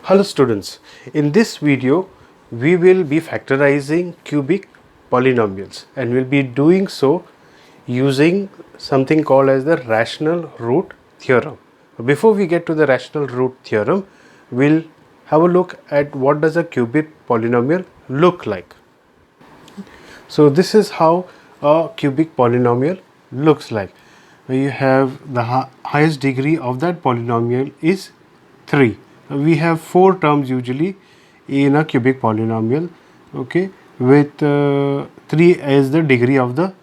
Hello students, in this video we will be factorizing cubic polynomials and we'll be doing so using something called as the rational root theorem. Before we get to the rational root theorem, we'll have a look at what does a cubic polynomial look like. So this is how a cubic polynomial looks like. You have the highest degree of that polynomial is 3. We have 4 terms usually in a cubic polynomial, okay, with 3 as the degree of the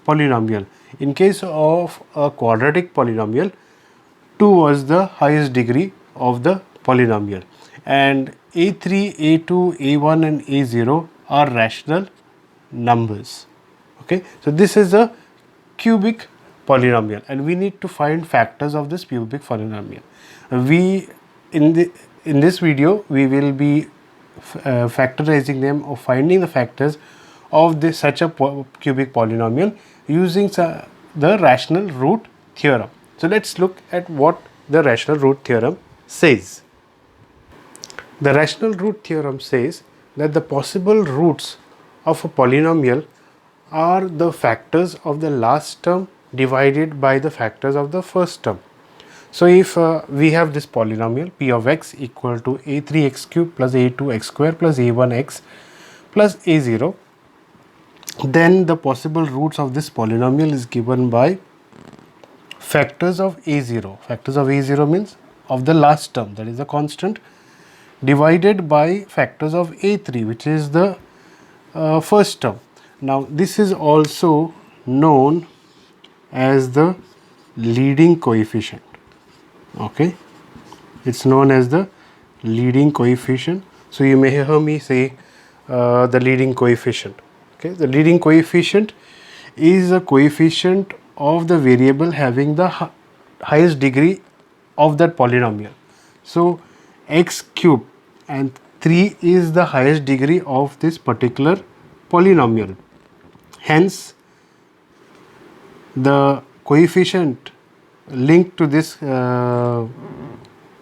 polynomial. In case of a quadratic polynomial, 2 was the highest degree of the polynomial, and a3, a2, a1 and a0 are rational numbers. Okay, so this is a cubic polynomial and we need to find factors of this cubic polynomial. In this video we will be factorizing them or finding the factors of such a cubic polynomial using the rational root theorem. So let's look at what the rational root theorem says. The rational root theorem says that the possible roots of a polynomial are the factors of the last term divided by the factors of the first term. So if we have this polynomial p of x equal to a3x cube plus a2x square plus a1x plus a0, then the possible roots of this polynomial is given by factors of a0. Factors of a0 means of the last term, that is the constant, divided by factors of a3, which is the first term. Now this is also known as the leading coefficient. Okay, it's known as the leading coefficient. So you may hear me say the leading coefficient. Okay, the leading coefficient is a coefficient of the variable having the highest degree of that polynomial. So x cube and 3 is the highest degree of this particular polynomial. Hence, the coefficient linked to this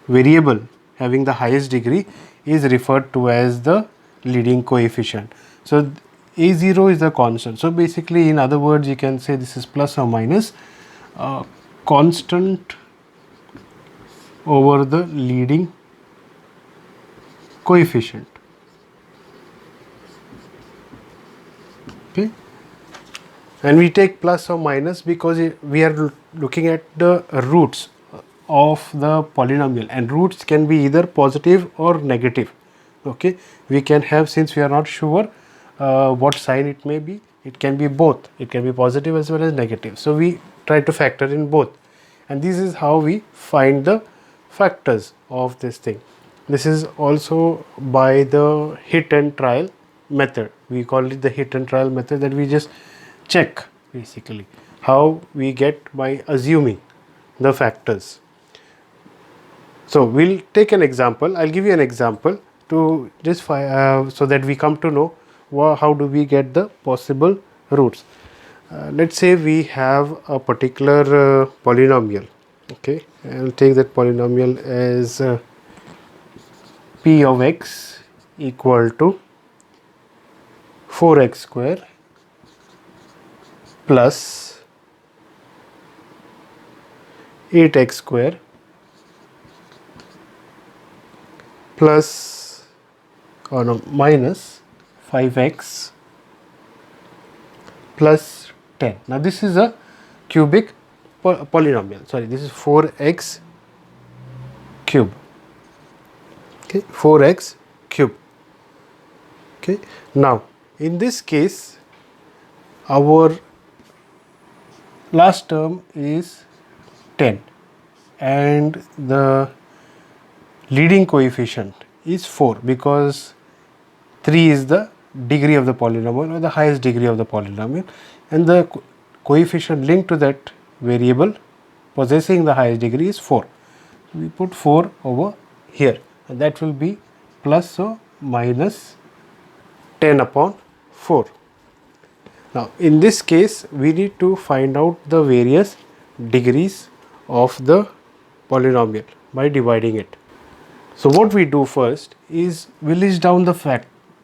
variable having the highest degree is referred to as the leading coefficient. So a0 is the constant. So basically, in other words, you can say this is plus or minus constant over the leading coefficient. Okay, and we take plus or minus because we are looking at the roots of the polynomial, and roots can be either positive or negative. Okay, we can have, since we are not sure what sign it may be, it can be both. It can be positive as well as negative. So we try to factor in both, and this is how we find the factors of this thing. This is also by the hit and trial method. We call it the hit and trial method, that we just check basically how we get by assuming the factors. So we'll take an example. I'll give you an example to just so that we come to know how do we get the possible roots. Let's say we have a particular polynomial. Okay, I'll take that polynomial as p of x equal to 4x square plus 8x square plus minus 5x plus 10. Now this is a cubic polynomial. Sorry, this is 4x cube. Okay, 4x cube. Okay, now in this case our last term is 10 and the leading coefficient is 4 because 3 is the degree of the polynomial or the highest degree of the polynomial, and the coefficient linked to that variable possessing the highest degree is 4. We put 4 over here, and that will be plus or minus 10 upon 4. Now in this case we need to find out the various degrees of the polynomial by dividing it. So what we do first is we list down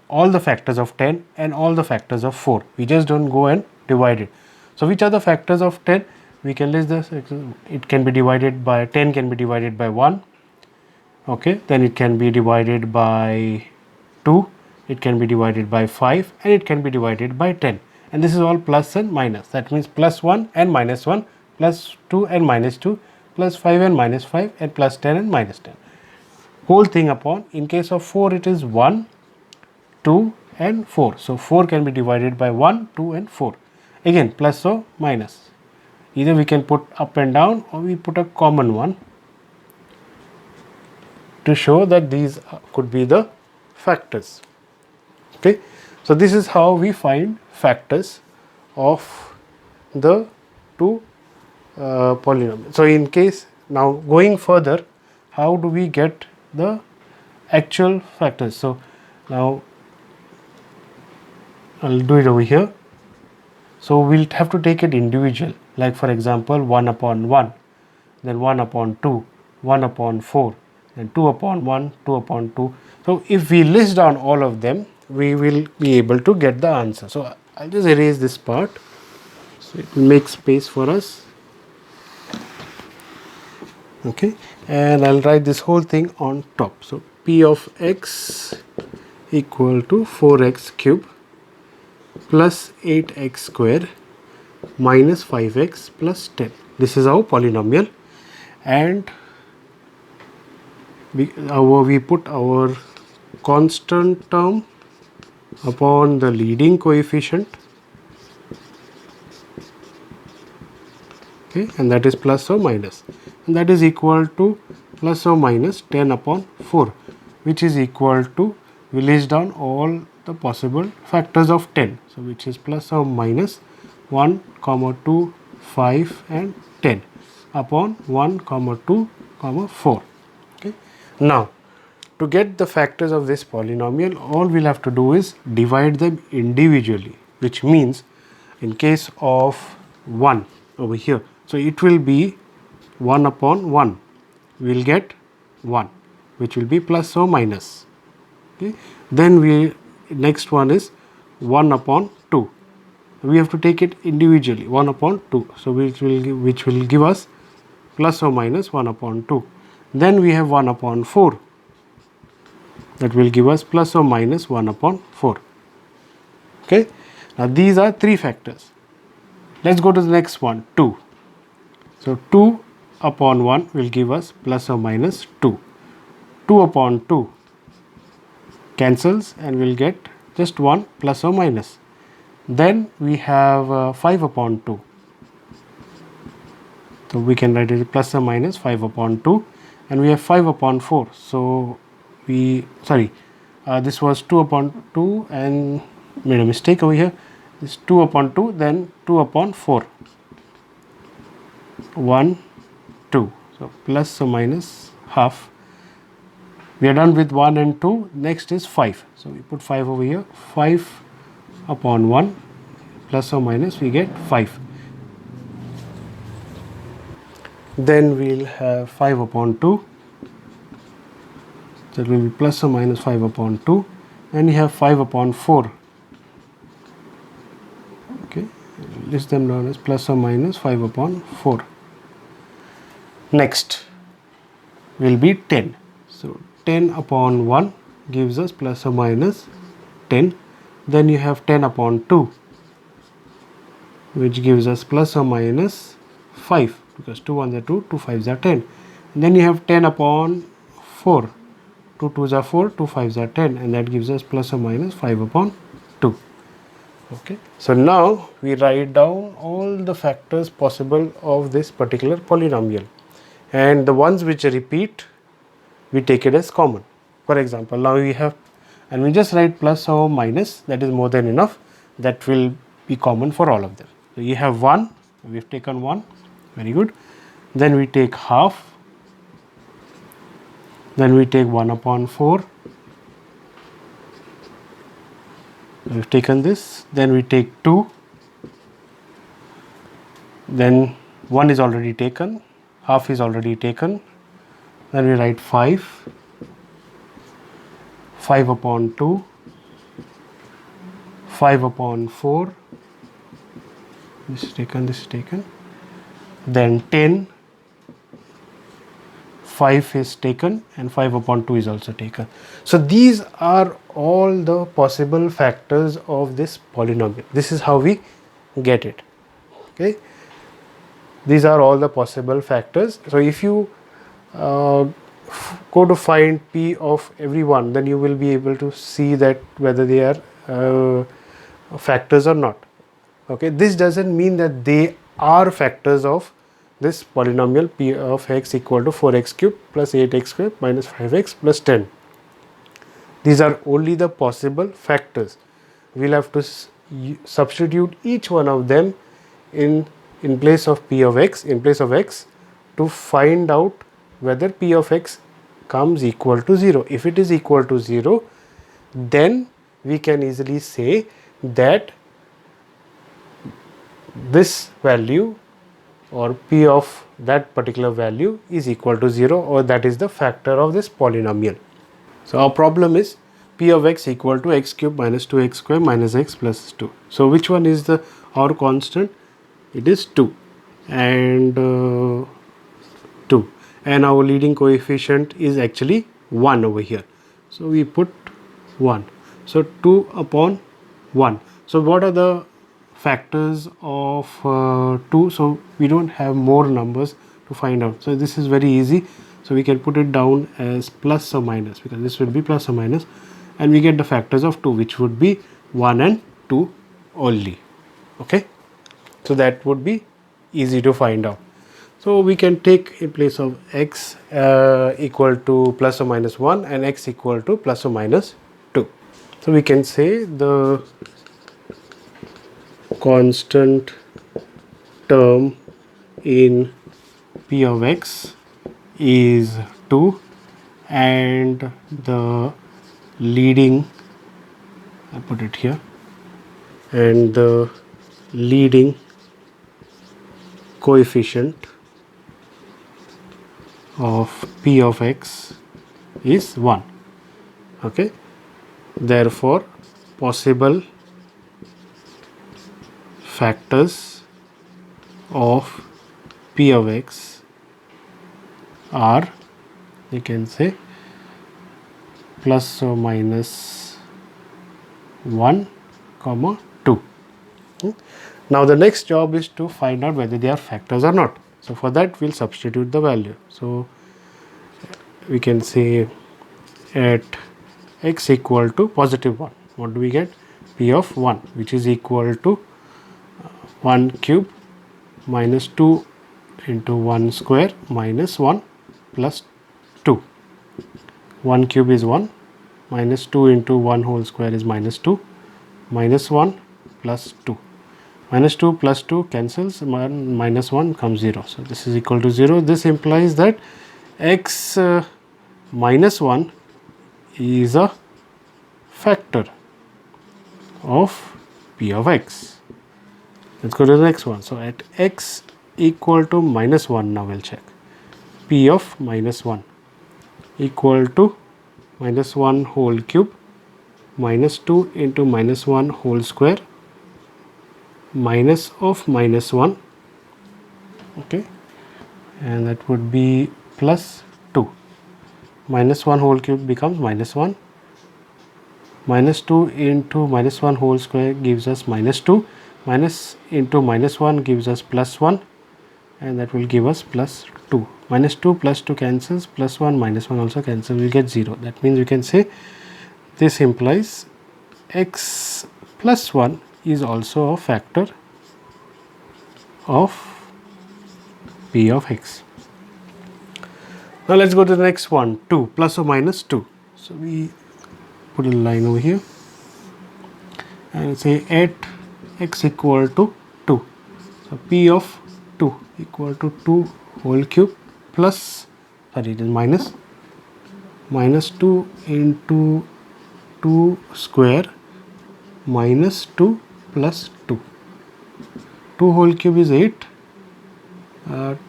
all the factors of 10 and all the factors of 4. We just don't go and divide it. So which are the factors of 10? We can list this. It can be divided by 10 can be divided by 1. Okay, then it can be divided by 2, it can be divided by 5, and it can be divided by 10. And this is all plus and minus. That means plus 1 and minus 1, plus 2 and minus 2, plus 5 and minus 5, and plus 10 and minus 10. Whole thing upon, in case of 4 it is 1, 2 and 4. So 4 can be divided by 1, 2 and 4. Again plus or minus. Either we can put up and down, or we put a common one to show that these could be the factors. Okay, so this is how we find factors of the two polynomials. So in case, now going further, how do we get the actual factors? So now I'll do it over here. So we'll have to take it individual, like for example 1 upon 1, then 1 upon 2, 1 upon 4, and 2 upon 1, 2 upon 2. So if we list down all of them, we will be able to get the answer. So I'll just erase this part, so it will make space for us. Okay, and I'll write this whole thing on top. So P of x equal to 4x cube plus 8x square minus 5x plus 10. This is our polynomial, and we put our constant term upon the leading coefficient, okay, and that is plus or minus, and that is equal to plus or minus 10 upon 4, which is equal to, we list down all the possible factors of 10, so which is plus or minus 1, 2, 5 and 10 upon 1, 2, 4. Okay. Now to get the factors of this polynomial, all we'll have to do is divide them individually, which means in case of 1 over here, so it will be 1 upon 1, we will get 1, which will be plus or minus. Okay. Then next one is 1 upon 2. We have to take it individually, 1 upon 2. So which will give us plus or minus 1 upon 2. Then we have 1 upon 4. That will give us plus or minus 1 upon 4. Okay. Now these are 3 factors. Let's go to the next one, 2. So 2 upon 1 will give us plus or minus 2. 2 upon 2 cancels and we'll get just 1 plus or minus. Then we have 5 upon 2. So we can write it plus or minus 5 upon 2, and we have 5 upon 4. So this was 2 upon 2 and made a mistake over here. This 2 upon 2, then 2 upon 4. 1, 2. So plus or minus half. We are done with 1 and 2. Next is 5. So we put 5 over here. 5 upon 1 plus or minus we get 5. Then we'll have 5 upon 2. That will be plus or minus 5 upon 2. Then you have 5 upon 4. Okay, list them down as plus or minus 5 upon 4. Next will be 10. So 10 upon 1 gives us plus or minus 10. Then you have 10 upon 2, which gives us plus or minus 5, because 2 1s are 2, 2 5s are 10. And then you have 10 upon 4, 2 2s are 4, 2 5s are 10, and that gives us plus or minus 5 upon 2. Okay. So now we write down all the factors possible of this particular polynomial, and the ones which repeat we take it as common. For example, now we have, and we just write plus or minus, that is more than enough, that will be common for all of them. So you have 1, we have taken 1, very good. Then we take half, then we take 1 upon 4, we have taken this, then we take 2, then 1 is already taken, half is already taken, then we write 5, 5 upon 2, 5 upon 4, this is taken, then 10, 5 is taken, and 5 upon 2 is also taken. So these are all the possible factors of this polynomial. This is how we get it. Okay, these are all the possible factors. So if you go to find P of every one, then you will be able to see that whether they are factors or not. Okay, this doesn't mean that they are factors of this polynomial P of x equal to 4x cubed plus 8x squared minus 5x plus 10. These are only the possible factors. We'll have to substitute each one of them in place of P of x, in place of x, to find out whether P of x comes equal to 0. If it is equal to 0, then we can easily say that this value or P of that particular value is equal to 0, or that is the factor of this polynomial. So our problem is P of x equal to x cube minus 2x square minus x plus 2. So which one is our constant? It is 2 and 2, and our leading coefficient is actually 1 over here. So we put 1. So 2 upon 1. So what are the factors of 2? So we don't have more numbers to find out. So this is very easy. So we can put it down as plus or minus, because this will be plus or minus, and we get the factors of 2, which would be 1 and 2 only. Okay, so that would be easy to find out. So we can take in place of x equal to plus or minus 1 and x equal to plus or minus 2. So we can say the constant term in P of x is 2, and the leading, I put it here, and the leading coefficient of P of x is 1. Okay, therefore possible factors of P of x are, you can say, plus or minus 1 comma 2. Now the next job is to find out whether they are factors or not. So for that we'll substitute the value. So we can say at x equal to positive 1, what do we get? P of 1, which is equal to 1 cube minus 2 into 1 square minus 1 plus 2. 1 cube is 1, minus 2 into 1 whole square is minus 2, minus 1 plus 2. Minus 2 plus 2 cancels, minus 1 comes 0. So this is equal to 0. This implies that x minus 1 is a factor of P of x. Let's go to the next one. So at x equal to minus 1, now we'll check. P of minus 1 equal to minus 1 whole cube minus 2 into minus 1 whole square minus of minus 1, okay, and that would be plus 2. Minus 1 whole cube becomes minus 1, minus 2 into minus 1 whole square gives us minus 2, minus into minus 1 gives us plus 1, and that will give us plus 2. Minus 2 plus 2 cancels, plus 1 minus 1 also cancels, we get 0. That means we can say this implies x plus 1 is also a factor of P of x. Now let's go to the next one, 2, plus or minus 2. So we put a line over here and say at x equal to 2. So P of 2 equal to 2 whole cube plus, sorry, it is minus 2 into 2 square minus 2 plus 2. 2 whole cube is 8,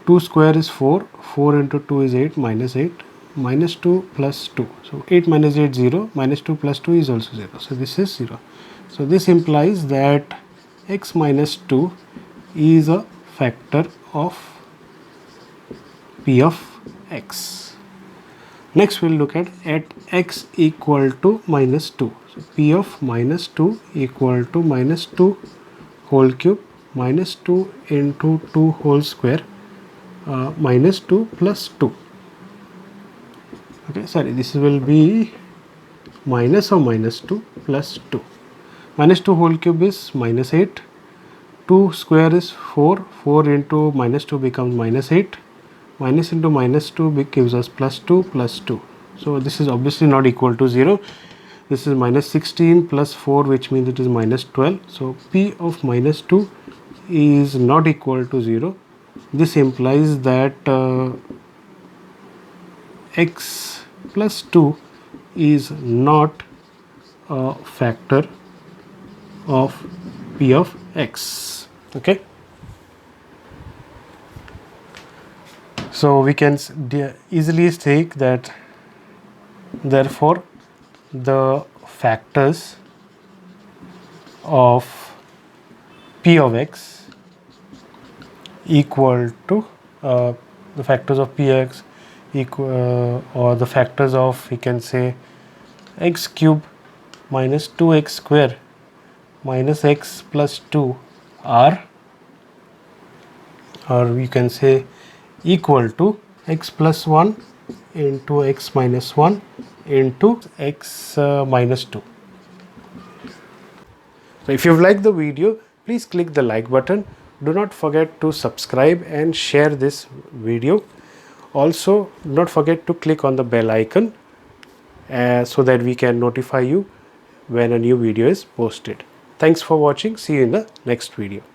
2 square is 4, 4 into 2 is 8, minus 8, minus 2 plus 2. So 8 minus 8 0, minus 2 plus 2 is also 0. So this is 0. So this implies that x minus 2 is a factor of p of x. Next we'll look at x equal to minus 2. So p of minus 2 equal to minus 2 whole cube minus 2 into 2 whole square minus 2 plus 2. Okay, sorry, this will be minus of minus 2 plus 2. Minus 2 whole cube is minus 8. 2 square is 4. 4 into minus 2 becomes minus 8. Minus into minus 2 gives us plus 2 plus 2. So this is obviously not equal to 0. This is minus 16 plus 4, which means it is minus 12. So p of minus 2 is not equal to 0. This implies that x plus 2 is not a factor of p of x. Okay. So we can easily take that therefore the factors of p of x equal to the factors of px equal or the factors of, we can say, x cube minus 2x square minus x plus 2 are, or we can say, equal to x plus 1 into x minus 1 into x minus 2. So if you've liked the video, please click the like button. Do not forget to subscribe and share this video. Also, do not forget to click on the bell icon so that we can notify you when a new video is posted. Thanks for watching. See you in the next video.